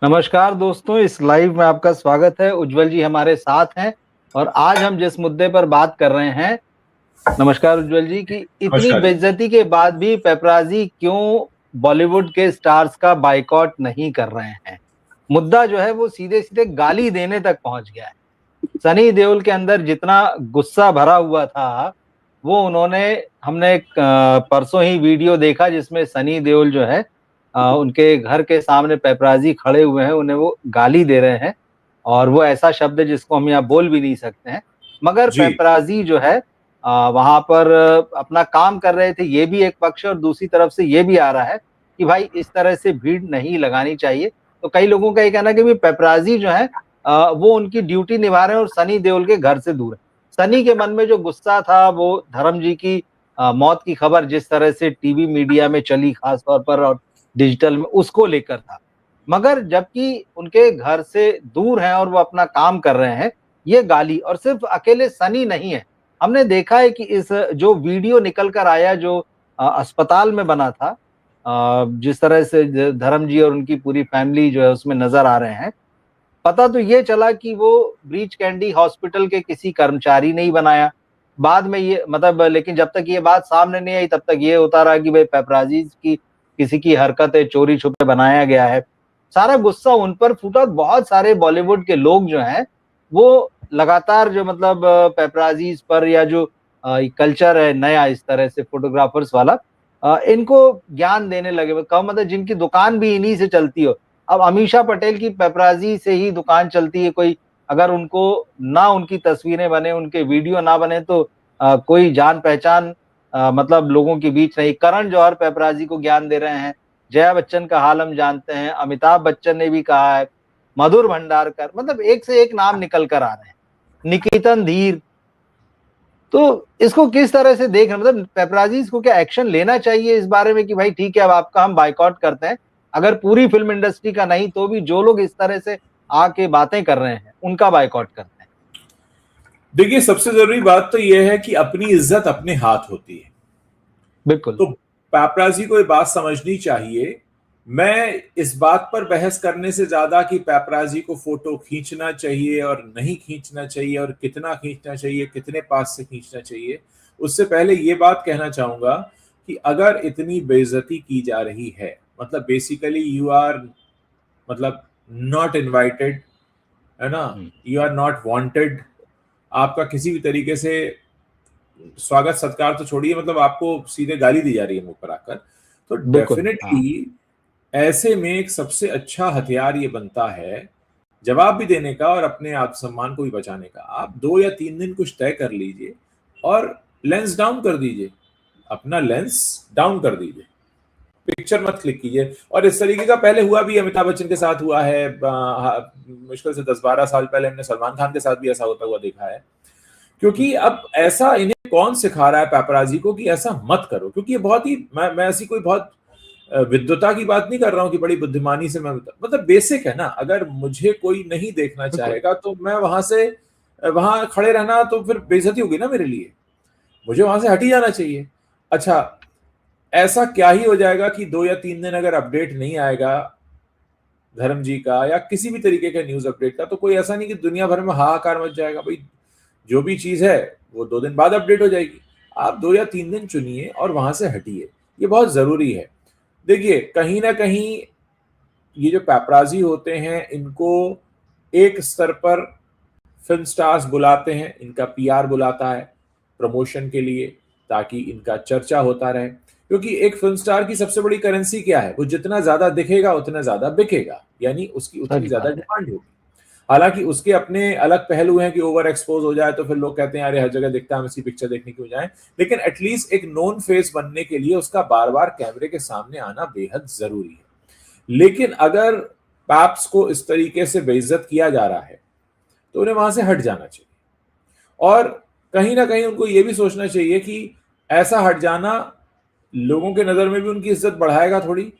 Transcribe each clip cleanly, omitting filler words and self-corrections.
नमस्कार दोस्तों, इस लाइव में आपका स्वागत है। उज्जवल जी हमारे साथ हैं और आज हम जिस मुद्दे पर बात कर रहे हैं, नमस्कार उज्जवल जी, कि इतनी नमस्कार जी। बेइज्जती के बाद भी पेपराजी क्यों बॉलीवुड के स्टार्स का बायकॉट नहीं कर रहे हैं। मुद्दा जो है वो सीधे-सीधे गाली देने तक पहुंच गया है। सनी देओल के अंदर जितना गुस्सा भरा हुआ था, वो हमने परसों ही वीडियो देखा जिसमें सनी देओल जो है उनके घर के सामने पेपराजी खड़े हुए हैं, उन्हें वो गाली दे रहे हैं और वो ऐसा शब्द है जिसको हम यहाँ बोल भी नहीं सकते हैं। मगर जी, पेपराजी जो है वहाँ पर अपना काम कर रहे थे, ये भी एक पक्ष है और दूसरी तरफ से ये भी आ रहा है कि भाई इस तरह से भीड़ नहीं लगानी चाहिए। तो कई लोगों का ये कहना है कि पेपराजी जो है वो उनकी ड्यूटी निभा रहे हैं और सनी देओल के घर से दूर है। सनी के मन में जो गुस्सा था वो धर्म जी की मौत की खबर जिस तरह से टीवी मीडिया में चली खास तौर पर और डिजिटल में, उसको लेकर था। मगर जबकि उनके घर से दूर हैं और वो अपना काम कर रहे हैं, ये गाली और सिर्फ अकेले सनी नहीं है। हमने देखा है कि इस जो वीडियो निकल कर आया जो अस्पताल में बना था, जिस तरह से धर्म जी और उनकी पूरी फैमिली जो है उसमें नजर आ रहे हैं। पता तो ये चला कि वो ब्रीच कैंडी हॉस्पिटल के किसी कर्मचारी ने ही बनाया। बाद में ये मतलब, लेकिन जब तक ये बात सामने नहीं आई तब तक ये होता रहा कि भाई पेपराजी की किसी की हरकत है, चोरी छुपे बनाया गया है। सारा गुस्सा उन पर फूटा और बहुत सारे बॉलीवुड के लोग जो हैं वो लगातार जो मतलब पेपराजीज पर या जो कल्चर है नया इस तरह से फोटोग्राफर्स वाला, इनको ज्ञान देने लगे। का मतलब जिनकी दुकान भी इन्हीं से चलती हो। अब अमीषा पटेल की पेपराजी से ही दुकान चलती है। कोई अगर उनको ना उनकी तस्वीरें बने, उनके वीडियो ना बने तो कोई जान पहचान मतलब लोगों के बीच नहीं। करण जौहर पेपराजी को ज्ञान दे रहे हैं। जया बच्चन का हाल हम जानते हैं। अमिताभ बच्चन ने भी कहा है। मधुर भंडारकर, मतलब एक से एक नाम निकल कर आ रहे हैं। निकेतन धीर। तो इसको किस तरह से देख रहे हैं? मतलब पेपराजीज को क्या एक्शन लेना चाहिए इस बारे में कि भाई ठीक है अब आपका हम बायकॉट करते हैं। अगर पूरी फिल्म इंडस्ट्री का नहीं तो भी जो लोग इस तरह से आके बातें कर रहे हैं उनका बायकॉट करते हैं। देखिए सबसे जरूरी बात तो यह है कि अपनी इज्जत अपने हाथ होती है। बिल्कुल। तो पैपराजी को ये बात समझनी चाहिए। मैं इस बात पर बहस करने से ज्यादा कि पैपराजी को फोटो खींचना चाहिए और नहीं खींचना चाहिए और कितना खींचना चाहिए, कितने पास से खींचना चाहिए, उससे पहले ये बात कहना चाहूंगा कि अगर इतनी बेइज्जती की जा रही है, मतलब बेसिकली यू आर, मतलब नॉट इनवाइटेड, है ना, यू आर नॉट वांटेड, आपका किसी भी तरीके से स्वागत सत्कार तो छोड़िए, मतलब आपको सीधे गाली दी जा रही है मुंह पर आकर, तो बिल्कुल। हाँ। डेफिनेटली ऐसे में एक सबसे अच्छा हथियार ये बनता है जवाब भी देने का और अपने आत्मसम्मान को भी बचाने का। आप 2 या 3 दिन कुछ तय कर लीजिए और लेंस डाउन कर दीजिए, अपना लेंस डाउन कर दीजिए, पिक्चर मत क्लिक कीजिए। और इस तरीके का पहले हुआ भी, अमिताभ बच्चन के साथ हुआ है, मुश्किल से 10-12 साल पहले हमने सलमान खान के साथ भी ऐसा होता हुआ देखा है। क्योंकि अब ऐसा इन्हें कौन सिखा रहा है पैपराजी को कि ऐसा मत करो, क्योंकि ये बहुत ही, मैं ऐसी कोई बहुत विद्वता की बात नहीं कर रहा हूं कि बड़ी बुद्धिमानी से मैं, मतलब बेसिक है ना, अगर मुझे कोई नहीं देखना बिल्कुल। चाहेगा तो मैं वहां से, वहां खड़े रहना तो फिर बेइज्जती होगी ना मेरे लिए, मुझे वहां से हट ही जाना चाहिए। अच्छा, ऐसा क्या ही हो जाएगा कि 2 या 3 दिन अगर अपडेट नहीं आएगा धर्म जी का या किसी भी तरीके का न्यूज अपडेट का, तो कोई ऐसा नहीं कि दुनिया भर में हाहाकार मच जाएगा। भाई जो भी चीज है वो 2 दिन बाद अपडेट हो जाएगी। आप 2 या 3 दिन चुनिए और वहां से हटिए, ये बहुत जरूरी है। देखिए कहीं ना कहीं ये जो पैपराजी होते हैं, इनको एक स्तर पर फिल्म स्टार्स बुलाते हैं, इनका पीआर बुलाता है प्रमोशन के लिए, ताकि इनका चर्चा होता रहे। क्योंकि एक फिल्म स्टार की सबसे बड़ी करेंसी क्या है? वो जितना ज्यादा दिखेगा उतना ज्यादा बिकेगा, यानी उसकी उतनी सच ज्यादा बात है। डिमांड होगी। हालांकि उसके अपने अलग पहलू हैं कि ओवर एक्सपोज हो जाए तो फिर लोग कहते हैं अरे हर जगह दिखता है, हम इसकी पिक्चर देखने क्यों जाए। लेकिन एटलीस्ट एक नोन फेस बनने के लिए उसका बार बार कैमरे के सामने आना बेहद जरूरी है। लेकिन अगर पैप्स को इस तरीके से बेइज्जत किया जा रहा है तो उन्हें वहां से हट जाना चाहिए। और कहीं ना कहीं उनको यह भी सोचना चाहिए कि ऐसा हट जाना लोगों के नजर में भी उनकी इज्जत बढ़ाएगा थोड़ी,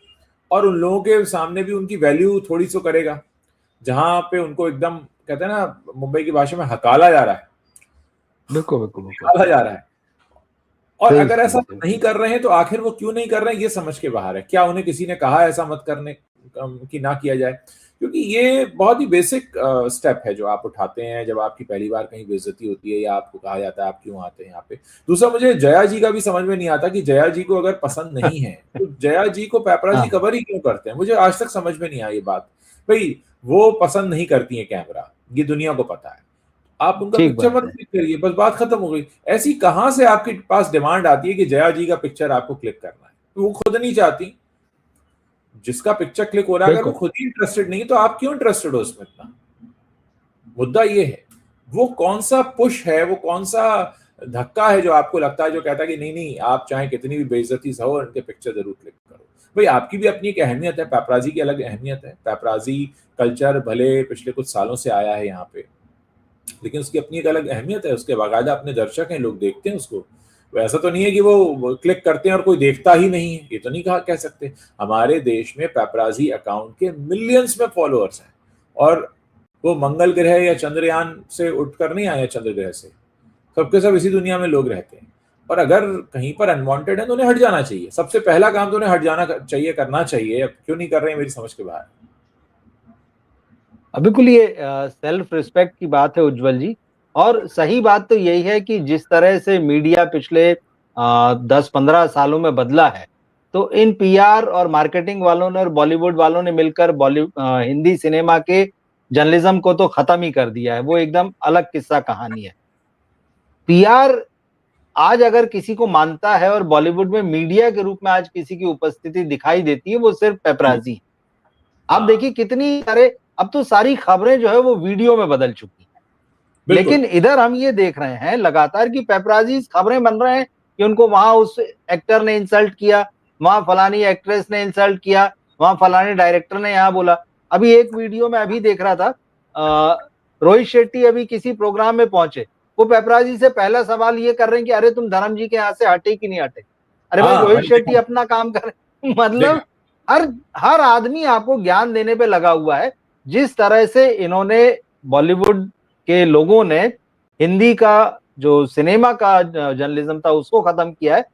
और उन लोगों के सामने भी उनकी वैल्यू थोड़ी सी करेगा। जहां पे उनको एकदम, कहते हैं ना मुंबई की भाषा में, हकाला जा रहा है, बिल्कुल बिल्कुल बिल्कुल। निकाला जा रहा है। और सही अगर ऐसा सही। नहीं कर रहे हैं तो आखिर वो क्यों नहीं कर रहे हैं ये समझ के बाहर है। क्या उन्हें किसी ने कहा ऐसा मत करने कि ना किया जाए, क्योंकि ये बहुत ही बेसिक स्टेप है जो आप उठाते हैं जब आपकी पहली बार कहीं बेइज्जती होती है या आपको कहा जाता है आप क्यों आते हैं यहाँ पे। दूसरा, मुझे जया जी का भी समझ में नहीं आता कि जया जी को अगर पसंद नहीं है तो जया जी को पेपराजी हाँ कवर ही क्यों करते हैं। मुझे आज तक समझ में नहीं आई ये बात। भाई वो पसंद नहीं करती है कैमरा, ये दुनिया को पता है, आप उनका ठीक पिक्चर बात मत है। क्लिक करिए, बस बात खत्म हो गई। ऐसी कहां से आपके पास डिमांड आती है कि जया जी का पिक्चर आपको क्लिक करना है? तो वो खुद नहीं चाहती। जिसका पिक्चर क्लिक हो रहा है अगर वो बिल्कुल। खुद ही इंटरेस्टेड नहीं तो आप क्यों इंटरेस्टेड हो उसमें इतना? मुद्दा ये है, वो कौन सा पुश है, वो कौन सा धक्का है जो आपको लगता है, जो कहता है कि नहीं नहीं आप चाहे कितनी भी बेइज्जती से हो उनके पिक्चर जरूर क्लिक करो। भाई आपकी भी अपनी एक अहमियत है, पेपराजी की अलग अहमियत है। पेपराजी कल्चर भले पिछले कुछ सालों से आया है यहाँ पे, लेकिन उसकी अपनी एक अलग अहमियत है, उसके बाकायदा अपने दर्शक हैं, लोग देखते हैं उसको। वैसा तो नहीं है कि वो क्लिक करते हैं और कोई देखता ही नहीं है, ये तो नहीं कह सकते। हमारे देश में पेपराजी अकाउंट के मिलियंस में फॉलोअर्स हैं, और वो मंगल ग्रह या चंद्रयान से उठकर नहीं आए, चंद्र ग्रह से, सबके सब इसी दुनिया में लोग रहते हैं। और अगर कहीं पर अनवांटेड है तो उन्हें हट जाना चाहिए। सबसे पहला काम तो उन्हें हट जाना चाहिए, करना चाहिए। अब क्यों नहीं कर रहे हैं मेरी समझ के बाहर। बिल्कुल, ये सेल्फ रिस्पेक्ट की बात है उज्जवल जी। और सही बात तो यही है कि जिस तरह से मीडिया पिछले 10-15 सालों में बदला है, तो इन पीआर और मार्केटिंग वालों ने और बॉलीवुड वालों ने मिलकर हिंदी सिनेमा के जर्नलिज्म को तो खत्म ही कर दिया है। वो एकदम अलग किस्सा कहानी है। पीआर आज अगर किसी को मानता है और बॉलीवुड में मीडिया के रूप में आज किसी की उपस्थिति दिखाई देती है, वो सिर्फ पेपराजी है। आप हाँ देखिए कितनी सारे, अब तो सारी खबरें जो है वो वीडियो में बदल चुकी हैं। बिल्कुल। लेकिन इधर हम ये देख रहे हैं लगातार कि पेपराजी खबरें बन रहे हैं कि उनको वहां उस एक्टर ने इंसल्ट किया, वहां फलानी एक्ट्रेस ने इंसल्ट किया, वहां फलाने डायरेक्टर ने यहाँ बोला। अभी एक वीडियो में अभी देख रहा था, रोहित शेट्टी अभी किसी प्रोग्राम में पहुंचे, वो पेपराजी से पहला सवाल ये कर रहे हैं कि अरे तुम धर्म जी के यहाँ से हटे कि नहीं हटे। अरे भाई, हाँ रोहित मैंने शेट्टी देखा अपना काम कर देखा। मतलब हर हर आदमी आपको ज्ञान देने पे लगा हुआ है। जिस तरह से इन्होंने, बॉलीवुड के लोगों ने हिंदी का जो सिनेमा का जर्नलिज्म था उसको खत्म किया है,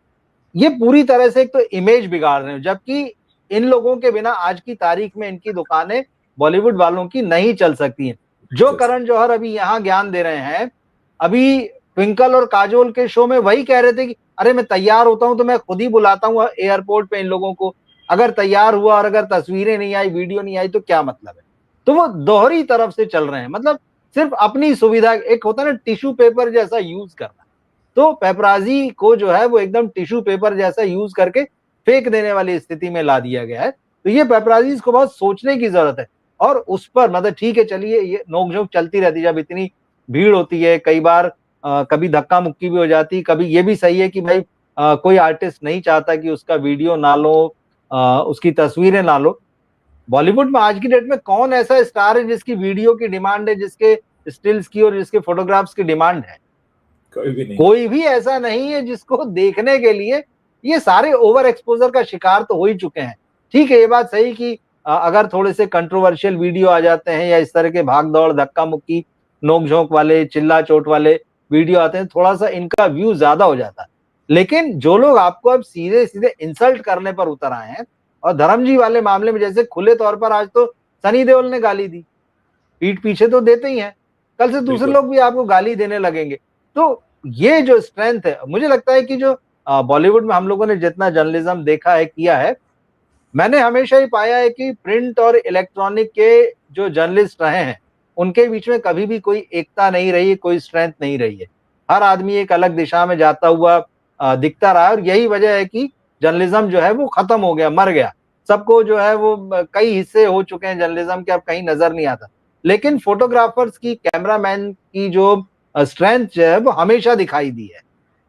ये पूरी तरह से एक तो इमेज बिगाड़ रहे हैं। जबकि इन लोगों के बिना आज की तारीख में इनकी दुकानें बॉलीवुड वालों की नहीं चल सकती हैं। जो चल करण जौहर अभी यहाँ ज्ञान दे रहे हैं, अभी ट्विंकल और काजोल के शो में वही कह रहे थे कि अरे मैं तैयार होता हूं तो मैं खुद ही बुलाता हूं एयरपोर्ट पे इन लोगों को, अगर तैयार हुआ और अगर तस्वीरें नहीं आई, वीडियो नहीं आई तो क्या मतलब है। तो वो दोहरी तरफ से चल रहे हैं, मतलब सिर्फ अपनी सुविधा, एक होता है ना टिश्यू पेपर जैसा यूज करना, तो पेपराजी को जो है वो एकदम टिश्यू पेपर जैसा यूज करके फेंक देने वाली स्थिति में ला दिया गया है। तो ये पेपराजी को बहुत सोचने की जरूरत है। और उस पर मतलब ठीक है, चलिए ये नोकझोंक चलती रहती है, जब इतनी भीड़ होती है कई बार कभी धक्का मुक्की भी हो जाती, कभी ये भी सही है कि भाई कोई आर्टिस्ट नहीं चाहता कि उसका वीडियो ना लो, उसकी तस्वीरें ना लो। बॉलीवुड में आज की डेट में कौन ऐसा स्टार है जिसकी वीडियो की डिमांड है, जिसके स्टिल्स की और जिसके फोटोग्राफ्स की डिमांड है? कोई भी नहीं। कोई भी ऐसा नहीं है जिसको देखने के लिए। ये सारे ओवर एक्सपोजर का शिकार तो हो ही चुके हैं। ठीक है, ये बात सही कि अगर थोड़े से कंट्रोवर्शियल वीडियो आ जाते हैं या इस तरह के भाग दौड़ धक्का मुक्की नोक-झोंक वाले चिल्ला चोट वाले वीडियो आते हैं, थोड़ा सा इनका व्यू ज्यादा हो जाता है। लेकिन जो लोग आपको अब सीधे सीधे इंसल्ट करने पर उतर आए हैं, और धर्म जी वाले मामले में जैसे खुले तौर पर आज तो सनी देओल ने गाली दी, पीठ पीछे तो देते ही हैं, कल से दूसरे बिल्कुल। लोग भी आपको गाली देने लगेंगे। तो ये जो स्ट्रेंथ है, मुझे लगता है कि जो बॉलीवुड में हम लोगों ने जितना जर्नलिज्म देखा है किया है, मैंने हमेशा ही पाया है कि प्रिंट और इलेक्ट्रॉनिक के जो जर्नलिस्ट रहे हैं, उनके बीच में कभी भी कोई एकता नहीं रही है, कोई स्ट्रेंथ नहीं रही है। हर आदमी एक अलग दिशा में जाता हुआ दिखता रहा है, और यही वजह है कि जर्नलिज्म जो है वो खत्म हो गया, मर गया। सबको जो है वो कई हिस्से हो चुके हैं जर्नलिज्म के, अब कहीं नजर नहीं आता। लेकिन फोटोग्राफर्स की, कैमरामैन की जो स्ट्रेंथ जो है वो हमेशा दिखाई दी है।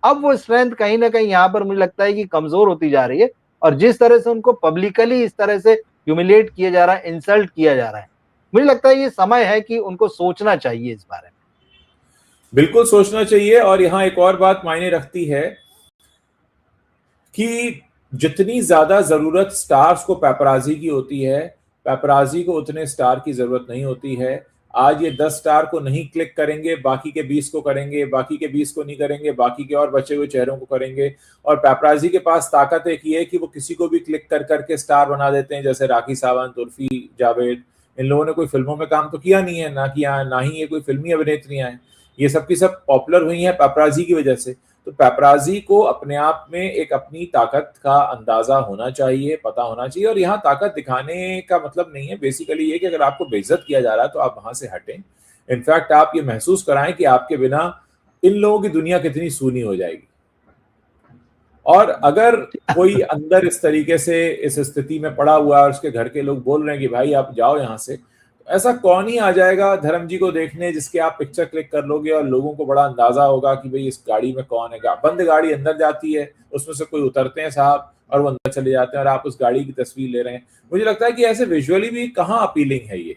अब वो स्ट्रेंथ कहीं ना कहीं यहाँ पर मुझे लगता है कि कमजोर होती जा रही है। और जिस तरह से उनको पब्लिकली इस तरह से ह्यूमिलिएट किया जा रहा है, इंसल्ट किया जा रहा है, मुझे लगता है ये समय है कि उनको सोचना चाहिए इस बारे में। बिल्कुल सोचना चाहिए। और यहाँ एक और बात मायने रखती है कि जितनी ज्यादा जरूरत स्टार्स को पेपराजी की होती है, पेपराजी को उतने स्टार की जरूरत नहीं होती है। आज ये 10 स्टार को नहीं क्लिक करेंगे, बाकी के 20 को करेंगे, बाकी के 20 को नहीं करेंगे, बाकी के और बचे हुए चेहरों को करेंगे। और पेपराजी के पास ताकत एक ये है कि वो किसी को भी क्लिक कर करके स्टार बना देते हैं, जैसे राखी सावंत, उर्फी जावेद। इन लोगों ने कोई फिल्मों में काम तो किया नहीं है, ना ही ये कोई फिल्मी अभिनेत्रियां हैं, ये सब की सब पॉपुलर हुई हैं पेपराजी की वजह से। तो पेपराजी को अपने आप में एक अपनी ताकत का अंदाजा होना चाहिए, पता होना चाहिए। और यहाँ ताकत दिखाने का मतलब नहीं है, बेसिकली ये कि अगर आपको बेइज्जत किया जा रहा है तो आप वहां से हटें। इनफैक्ट आप ये महसूस कराएं कि आपके बिना इन लोगों की दुनिया कितनी सूनी हो जाएगी। और अगर कोई अंदर इस तरीके से इस स्थिति में पड़ा हुआ है और उसके घर के लोग बोल रहे हैं कि भाई आप जाओ यहाँ से, तो ऐसा कौन ही आ जाएगा धर्म जी को देखने जिसके आप पिक्चर क्लिक कर लोगे और लोगों को बड़ा अंदाजा होगा कि भाई इस गाड़ी में कौन है। बंद गाड़ी अंदर जाती है, उसमें से कोई उतरते हैं साहब और वो अंदर चले जाते हैं और आप उस गाड़ी की तस्वीर ले रहे हैं। मुझे लगता है कि ऐसे विजुअली भी कहाँ अपीलिंग है ये।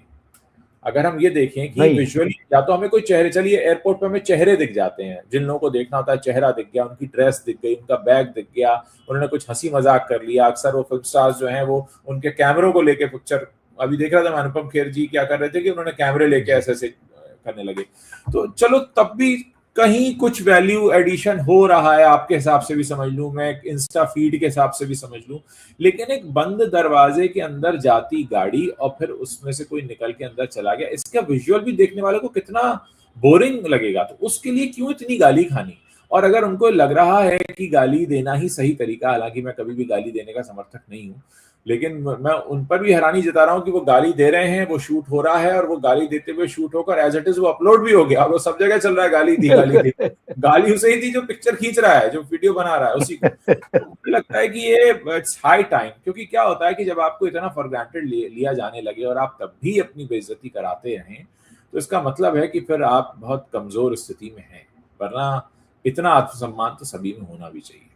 अगर हम ये देखें कि विजुअली या तो हमें कोई चेहरे, चलिए एयरपोर्ट पे हमें चेहरे दिख जाते हैं, जिन लोगों को देखना होता है चेहरा दिख गया, उनकी ड्रेस दिख गई, उनका बैग दिख गया, उन्होंने कुछ हंसी मजाक कर लिया। अक्सर वो फिल्म स्टार्स जो हैं वो उनके कैमरों को लेके पिक्चर, अभी देख रहा था मैं अनुपम खेर जी क्या कर रहे थे कि उन्होंने कैमरे लेके ऐसे ऐसे करने लगे। तो चलो तब भी कहीं कुछ वैल्यू एडिशन हो रहा है, आपके हिसाब से भी समझ लूं, मैं इंस्टा फीड के हिसाब से भी समझ लूं, लेकिन एक बंद दरवाजे के अंदर जाती गाड़ी और फिर उसमें से कोई निकल के अंदर चला गया, इसका विजुअल भी देखने वाले को कितना बोरिंग लगेगा। तो उसके लिए क्यों इतनी गाली खानी। और अगर उनको लग रहा है कि गाली देना ही सही तरीका, हालांकि मैं कभी भी गाली देने का समर्थक नहीं हूं, लेकिन मैं उन पर भी हैरानी जता रहा हूं कि वो गाली दे रहे हैं, वो शूट हो रहा है और वो गाली देते हुए शूट होकर एज इट इज वो अपलोड भी हो गया और वो सब जगह चल रहा है गाली दी गाली दी। गाली उसे ही थी जो पिक्चर खींच रहा है, जो वीडियो बना रहा है उसी को। तो मुझे लगता है कि ये इट्स हाई टाइम, क्योंकि क्या होता है कि जब आपको इतना फॉर ग्रांटेड लिया जाने लगे और आप तब भी अपनी बेइज्जती कराते रहें, तो इसका मतलब है कि फिर आप बहुत कमजोर स्थिति में हैं। वरना इतना आत्मसम्मान तो सभी में होना भी चाहिए।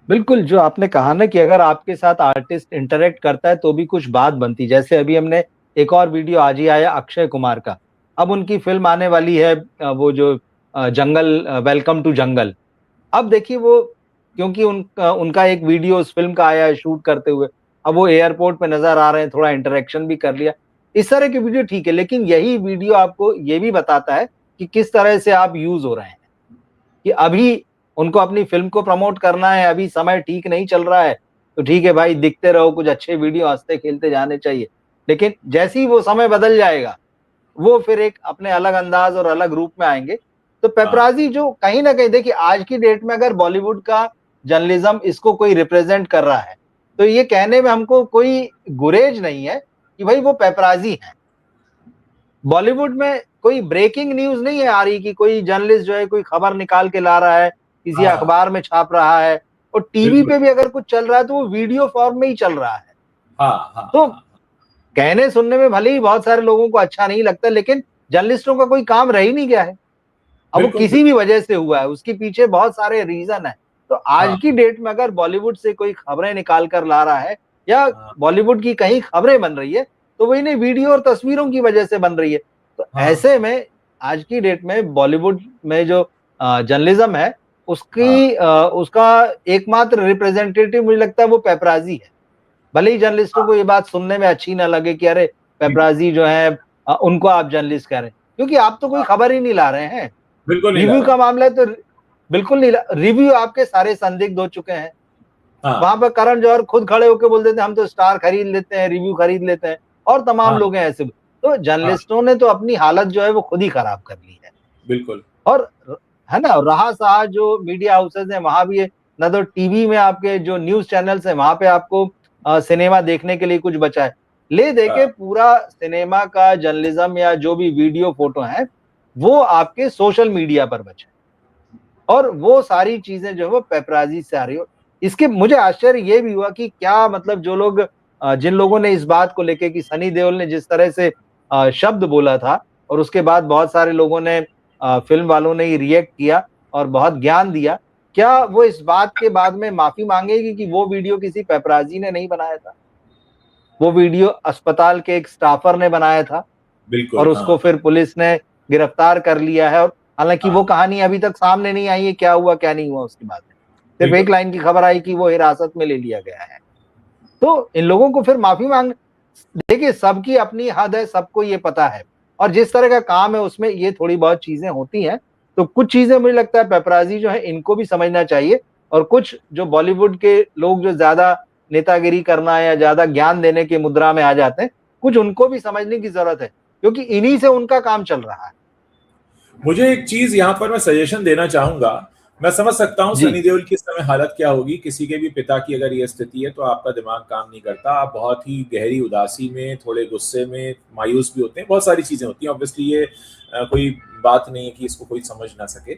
बिल्कुल, जो आपने कहा ना कि अगर आपके साथ आर्टिस्ट इंटरेक्ट करता है तो भी कुछ बात बनती। जैसे अभी हमने एक और वीडियो आज ही आया अक्षय कुमार का, अब उनकी फिल्म आने वाली है वो जो जंगल, वेलकम टू जंगल। अब देखिए वो, क्योंकि उनका एक वीडियो उस फिल्म का आया है शूट करते हुए, अब वो एयरपोर्ट पे नजर आ रहे हैं, थोड़ा इंटरेक्शन भी कर लिया, इस तरह की वीडियो ठीक है। लेकिन यही वीडियो आपको ये भी बताता है कि किस तरह से आप यूज हो रहे हैं, कि अभी उनको अपनी फिल्म को प्रमोट करना है, अभी समय ठीक नहीं चल रहा है, तो ठीक है भाई, दिखते रहो, कुछ अच्छे वीडियो हंसते खेलते जाने चाहिए। लेकिन जैसे ही वो समय बदल जाएगा, वो फिर एक अपने अलग अंदाज और अलग रूप में आएंगे। तो पेपराजी जो कहीं ना कहीं, देखिए आज की डेट में अगर बॉलीवुड का जर्नलिज्म इसको कोई रिप्रेजेंट कर रहा है, तो ये कहने में हमको कोई गुरेज नहीं है कि भाई वो पेपराजी है। बॉलीवुड में कोई ब्रेकिंग न्यूज नहीं है आ रही कि कोई जर्नलिस्ट जो है कोई खबर निकाल के ला रहा है, किसी अखबार में छाप रहा है, और टीवी पे भी अगर कुछ चल रहा है तो वो वीडियो फॉर्म में ही चल रहा है। तो कहने सुनने में भले ही बहुत सारे लोगों को अच्छा नहीं लगता, लेकिन जर्नलिस्टों का कोई काम रह ही नहीं गया है। अब वो किसी भी वजह से हुआ है, उसके पीछे बहुत सारे रीजन है। तो आज की डेट में अगर बॉलीवुड से कोई खबरें निकाल कर ला रहा है या बॉलीवुड की कहीं खबरें बन रही है, तो वो इन्हें वीडियो और तस्वीरों की वजह से बन रही है। तो ऐसे में आज की डेट में बॉलीवुड में जो जर्नलिज्म है उसकी उसका एकमात्र रिप्रेजेंटेटिव मुझे लगता है वो पेपराजी है। भले ही जर्नलिस्टों को ये बात सुनने में अच्छी ना लगे कि अरे पेपराजी जो है उनको आप जर्नलिस्ट कह रहे हैं, क्योंकि आप तो कोई खबर ही नहीं ला रहे हैं। रिव्यू का मामला है तो बिल्कुल नहीं, रिव्यू आपके सारे संदिग्ध हो चुके हैं। वहां पर करण जौहर खुद खड़े होकर बोल देते हैं हम तो स्टार खरीद लेते हैं, रिव्यू खरीद लेते हैं, और तमाम लोग हैं ऐसे। तो जर्नलिस्टों ने तो अपनी हालत जो है वो खुद ही खराब कर ली है। बिल्कुल। और है ना, रहा सहा जो मीडिया हाउसेज हैं वहां भी ना, तो टीवी में आपके जो न्यूज चैनल्स हैं वहां पे आपको सिनेमा देखने के लिए कुछ बचा है। ले देके पूरा सिनेमा का जर्नलिज्म या जो भी वीडियो फोटो है वो आपके सोशल मीडिया पर बचा है, और वो सारी चीजें जो है वो पेपराजी से आ रही हो। इसके मुझे आश्चर्य ये भी हुआ कि क्या मतलब जो लोग जिन लोगों ने इस बात को लेके कि सनी देओल ने जिस तरह से शब्द बोला था, और उसके बाद बहुत सारे लोगों ने फिल्म वालों ने ही रिएक्ट किया और बहुत ज्ञान दिया, क्या वो इस बात के बाद में माफी मांगेगी कि वो वीडियो किसी पेपराजी ने नहीं बनाया था, वो वीडियो अस्पताल के एक स्टाफर ने बनाया था, और उसको फिर पुलिस ने गिरफ्तार कर लिया है। और हालांकि वो कहानी अभी तक सामने नहीं आई है क्या हुआ क्या नहीं हुआ उसके बाद में, सिर्फ एक लाइन की खबर आई कि वो हिरासत में ले लिया गया है। तो इन लोगों को फिर माफी मांग, देखिए सबकी अपनी हद है, सबको ये पता है, और जिस तरह का काम है उसमें ये थोड़ी बहुत चीजें होती हैं। तो कुछ चीजें मुझे लगता है पेपराजी जो है इनको भी समझना चाहिए, और कुछ जो बॉलीवुड के लोग जो ज्यादा नेतागिरी करना या ज्यादा ज्ञान देने की मुद्रा में आ जाते हैं, कुछ उनको भी समझने की जरूरत है, क्योंकि इन्हीं से उनका काम चल रहा है। मुझे एक चीज यहाँ पर मैं सजेशन देना चाहूंगा। मैं समझ सकता हूँ जी सनी देओल की इस समय हालत क्या होगी, किसी के भी पिता की अगर ये स्थिति है तो आपका दिमाग काम नहीं करता, आप बहुत ही गहरी उदासी में, थोड़े गुस्से में, मायूस भी होते हैं, बहुत सारी चीजें होती हैं। ऑब्वियसली ये कोई बात नहीं है कि इसको कोई समझ ना सके,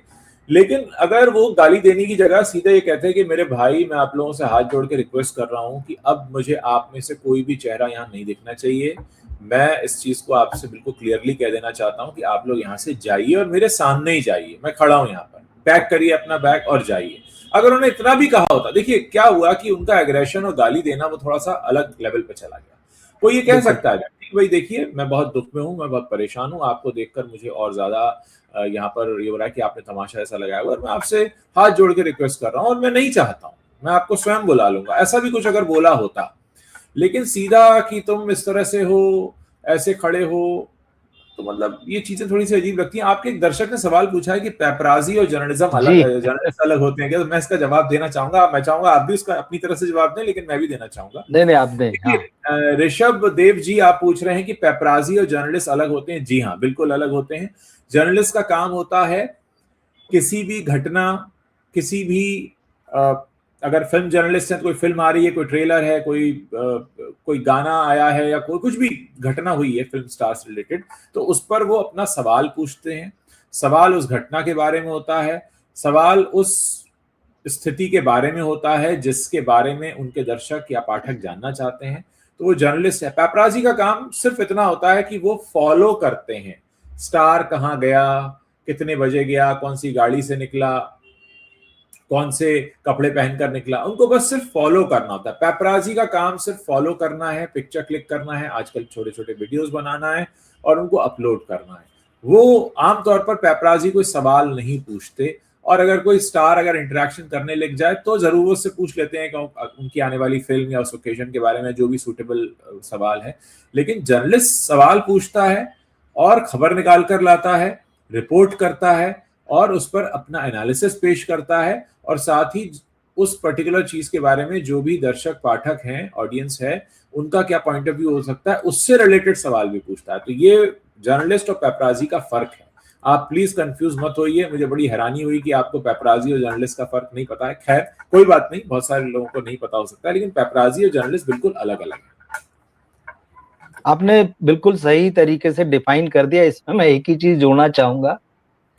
लेकिन अगर वो गाली देने की जगह सीधे ये कहते हैं कि मेरे भाई, मैं आप लोगों से हाथ जोड़ के रिक्वेस्ट कर रहा हूँ कि अब मुझे आप में से कोई भी चेहरा यहाँ नहीं दिखना चाहिए, मैं इस चीज को आपसे बिल्कुल क्लियरली कह देना चाहता हूं कि आप लोग यहाँ से जाइए और मेरे सामने ही जाइए, मैं खड़ा हूं यहाँ पर, पैक करिए अपना बैग और जाइए। अगर उन्होंने इतना भी कहा होता, देखिए क्या हुआ कि उनका एग्रेशन और गाली देना वो थोड़ा सा अलग लेवल पे चला गया। कोई ये कह बिल्कुल। सकता है कि भाई देखिए मैं बहुत दुख में हूं, मैं बहुत परेशान हूं, आपको देखकर मुझे और ज्यादा यहाँ पर ये हो रहा है कि आपने तमाशा ऐसा लगाया हुआ, और मैं आपसे हाथ जोड़ के रिक्वेस्ट कर रहा हूँ और मैं नहीं चाहता हूँ, मैं आपको स्वयं बुला लूंगा, ऐसा भी कुछ अगर बोला होता। लेकिन सीधा कि तुम इस तरह से हो, ऐसे खड़े हो, तो मतलब ये चीजें थोड़ी सी अजीब लगती हैं। आपके एक दर्शक ने सवाल पूछा है कि पेपराजी और जर्नलिज्म अलग, जी जर्नलिस्ट अलग होते हैं क्या? तो मैं इसका जवाब देना चाहूंगा, मैं चाहूंगा आप भी उसका अपनी तरफ से जवाब दें, लेकिन मैं भी देना चाहूंगा। नहीं नहीं, आप दें। हाँ देखिए ऋषभ देव जी आप पूछ रहे हैं कि पेपराजी और जर्नलिस्ट अलग होते हैं। जी हाँ, बिल्कुल अलग होते हैं। जर्नलिस्ट का काम होता है किसी भी घटना, किसी भी अगर फिल्म जर्नलिस्ट है तो कोई फिल्म आ रही है, कोई ट्रेलर है, कोई गाना आया है, या कोई कुछ भी घटना हुई है फिल्म स्टार से रिलेटेड, तो उस पर वो अपना सवाल पूछते हैं। सवाल उस घटना के बारे में होता है, सवाल उस स्थिति के बारे में होता है जिसके बारे में उनके दर्शक या पाठक जानना चाहते हैं, तो वो जर्नलिस्ट है। पेपराजी का काम सिर्फ इतना होता है कि वो फॉलो करते हैं, स्टार कहाँ गया, कितने बजे गया, कौन सी गाड़ी से निकला, कौन से कपड़े पहनकर निकला, उनको बस सिर्फ फॉलो करना होता है। पेपराजी का काम सिर्फ फॉलो करना है, पिक्चर क्लिक करना है, आजकल छोटे छोटे वीडियोस बनाना है और उनको अपलोड करना है। वो आमतौर पर पेपराजी कोई सवाल नहीं पूछते, और अगर कोई स्टार अगर इंटरेक्शन करने लग जाए तो जरूर उससे पूछ लेते हैं कि उनकी आने वाली फिल्म या उस ओकेजन के बारे में जो भी सूटेबल सवाल है। लेकिन जर्नलिस्ट सवाल पूछता है और खबर निकाल कर लाता है, रिपोर्ट करता है और उस पर अपना एनालिसिस पेश करता है, और साथ ही उस पर्टिकुलर चीज के बारे में जो भी दर्शक पाठक हैं, ऑडियंस है, उनका क्या पॉइंट ऑफ व्यू हो सकता है, उससे रिलेटेड सवाल भी पूछता है। तो ये जर्नलिस्ट और पेपराजी का फर्क है। आप प्लीज कंफ्यूज मत होइए, मुझे बड़ी हैरानी हुई कि आपको पेपराजी और जर्नलिस्ट का फर्क नहीं पता है। खैर कोई बात नहीं, बहुत सारे लोगों को नहीं पता हो सकता है, लेकिन पेपराजी और जर्नलिस्ट बिल्कुल अलग अलग है। आपने बिल्कुल सही तरीके से डिफाइन कर दिया। इसमें मैं एक ही चीज जोड़ना चाहूंगा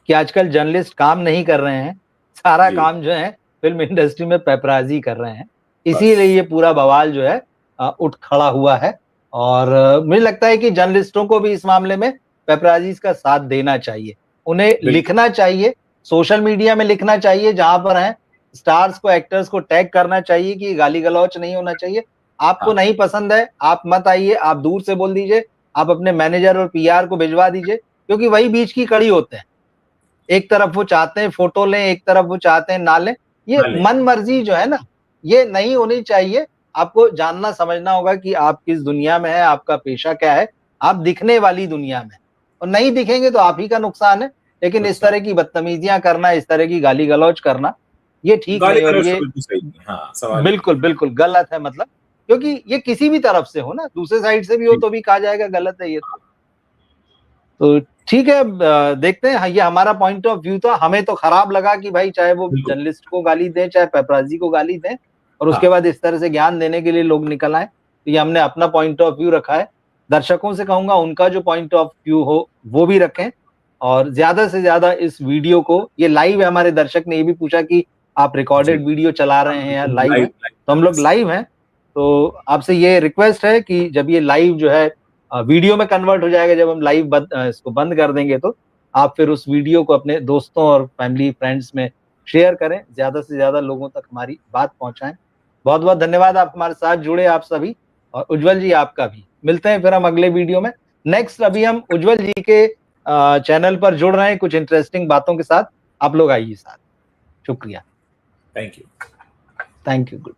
कि आजकल जर्नलिस्ट काम नहीं कर रहे हैं, सारा जी काम जो है फिल्म इंडस्ट्री में पेपराजी कर रहे हैं, इसीलिए बस ये पूरा बवाल जो है उठ खड़ा हुआ है। और मुझे लगता है कि जर्नलिस्टों को भी इस मामले में पेपराजी का साथ देना चाहिए, उन्हें बिल्कुल। लिखना चाहिए, सोशल मीडिया में लिखना चाहिए, जहां पर है स्टार्स को, एक्टर्स को टैग करना चाहिए कि गाली गलौच नहीं होना चाहिए। आपको हाँ नहीं पसंद है, आप मत आइए, आप दूर से बोल दीजिए, आप अपने मैनेजर और पीआर को भिजवा दीजिए, क्योंकि वही बीच की कड़ी होते हैं। एक तरफ वो चाहते हैं फोटो लें, एक तरफ वो चाहते हैं ना लें। ये हाँ, मन मर्जी जो है ना, ये नहीं होनी चाहिए। आपको जानना समझना होगा कि आप किस दुनिया में है, आपका पेशा क्या है, आप दिखने वाली दुनिया में, और नहीं दिखेंगे तो आप ही का नुकसान है। लेकिन इस तरह की बदतमीजियां करना, इस तरह की गाली गलौज करना, ये ठीक गाली नहीं, और गलौज तो ये बिल्कुल सही नहीं, हाँ सवाल ही नहीं। बिल्कुल बिल्कुल गलत है। मतलब क्योंकि ये किसी भी तरफ से हो ना, दूसरे साइड से भी हो जी, तो भी कहा जाएगा गलत है ये। तो ठीक है, देखते हैं। हाँ, ये हमारा पॉइंट ऑफ व्यू था। हमें तो खराब लगा कि भाई चाहे वो बिल्कुल। जर्नलिस्ट को गाली दें, चाहे पेपराजी को गाली दें, और उसके हाँ बाद इस तरह से ज्ञान देने के लिए लोग निकल आए। तो ये हमने अपना पॉइंट ऑफ व्यू रखा है। दर्शकों से कहूंगा उनका जो पॉइंट ऑफ व्यू हो वो भी रखें, और ज्यादा से ज्यादा इस वीडियो को, ये लाइव है, हमारे दर्शक ने ये भी पूछा कि आप जी, रिकॉर्डेड वीडियो चला हाँ रहे हैं या बिल्कुल लाइव है, लाइव तो हम लोग लाइव। लाइव हैं। तो आपसे ये रिक्वेस्ट है कि जब ये लाइव जो है वीडियो में कन्वर्ट हो जाएगा, जब हम लाइव इसको बंद कर देंगे, तो आप फिर उस वीडियो को अपने दोस्तों और फैमिली फ्रेंड्स में शेयर करें, ज्यादा से ज्यादा लोगों तक हमारी बात पहुंचाएं। बहुत बहुत धन्यवाद, आप हमारे साथ जुड़े, आप सभी, और उज्जवल जी आपका भी। मिलते हैं फिर हम अगले वीडियो में। नेक्स्ट अभी हम उज्जवल जी के चैनल पर जुड़ रहे हैं कुछ इंटरेस्टिंग बातों के साथ। आप लोग आइए साथ। शुक्रिया। Thank you. Thank you. Good.